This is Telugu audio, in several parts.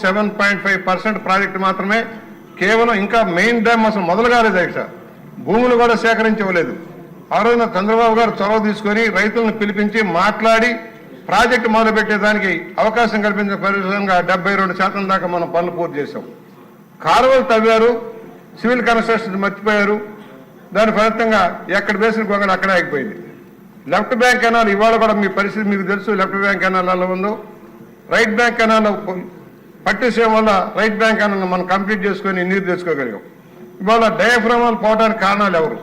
7.5% ప్రాజెక్టు మాత్రమే. కేవలం ఇంకా మెయిన్ డ్యామ్ అసలు మొదలు కాలేదు అధ్యక్ష. భూములు కూడా సేకరించవలేదు. ఆ రోజున చంద్రబాబు గారు చొరవ తీసుకొని రైతులను పిలిపించి మాట్లాడి ప్రాజెక్టు మొదలుపెట్టేదానికి అవకాశం కల్పించిన పరిశ్రమంగా 72% దాకా మనం పనులు పూర్తి చేశాం. కాలువలు తవ్వారు, సివిల్ కన్స్ట్రక్షన్ మర్చిపోయారు. దాని ఫలితంగా ఎక్కడ వేసిన గొంగళి అక్కడే ఆగిపోయింది. లెఫ్ట్ బ్యాంక్ కెనాల్ ఇవాళ కూడా మీ పరిస్థితి మీకు తెలుసు. లెఫ్ట్ బ్యాంక్ కెనాల్ ఎలా ఉందో, రైట్ బ్యాంక్ కెనాల్ పట్టిసేయం వల్ల రైట్ బ్యాంక్ కెనాల్ మనం కంప్లీట్ చేసుకొని నీరు తెచ్చుకోగలిగాం. ఇవాళ డయాఫ్రామాలు పోవడానికి కారణాలు ఎవరు?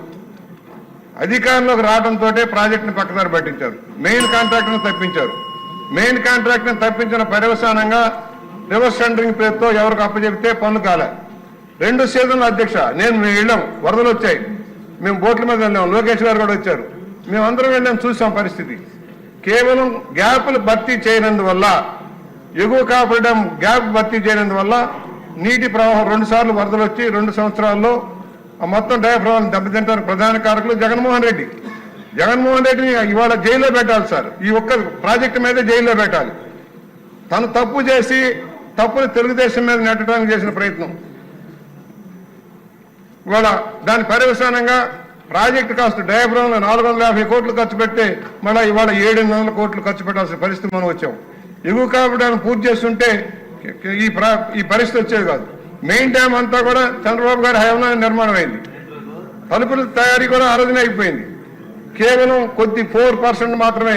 అధికారంలోకి రావడంతో ప్రాజెక్టును పక్కదారి పట్టించారు. మెయిన్ కాంట్రాక్టర్ని తప్పించారు. మెయిన్ కాంట్రాక్టర్ని తప్పించిన పర్యవసానంగా రివర్స్ టెండరింగ్ పేరుతో ఎవరికి అప్పచెప్తే పనులు కాలే. 2 సీజన్ల అధ్యక్ష మేము వెళ్ళాం, వరదలు వచ్చాయి, మేము బోట్ల మీద వెళ్ళాం, లోకేష్ గారు కూడా వచ్చారు, మేమందరం వెళ్ళాం, చూసాం పరిస్థితి. కేవలం గ్యాప్లు భర్తీ చేయనందువల్ల, ఎగువ కాపుల డ్యాం గ్యాప్ భర్తీ చేయనందువల్ల నీటి ప్రవాహం 2 సార్లు వరదలు వచ్చి 2 సంవత్సరాల్లో మొత్తం డయాఫ్రామాలను దెబ్బతింటానికి ప్రధాన కారకులు జగన్మోహన్ రెడ్డి. జగన్మోహన్ రెడ్డిని ఇవాళ జైల్లో పెట్టాలి సార్. ఈ ఒక్క ప్రాజెక్టు మీద జైల్లో పెట్టాలి. తను తప్పు చేసి తప్పుని తెలుగుదేశం మీద నెట్టడానికి చేసిన ప్రయత్నం. ఇవాళ దాని పర్యవసానంగా ప్రాజెక్టు కాస్ట్ డయాఫ్రామ్లో 450 కోట్లు ఖర్చు పెడితే మళ్ళీ ఇవాళ 700 కోట్లు ఖర్చు పెట్టాల్సిన పరిస్థితి మనం వచ్చాం. ఎగువ కాపుడాన్ని పూర్తి చేస్తుంటే ఈ పరిస్థితి వచ్చేది కాదు. మెయిన్ డ్యామ్ అంతా కూడా చంద్రబాబు గారి హయాంలో నిర్మాణం అయింది. తలుపుల తయారీ కూడా ఆ రోజునే అయిపోయింది. కేవలం 4% మాత్రమే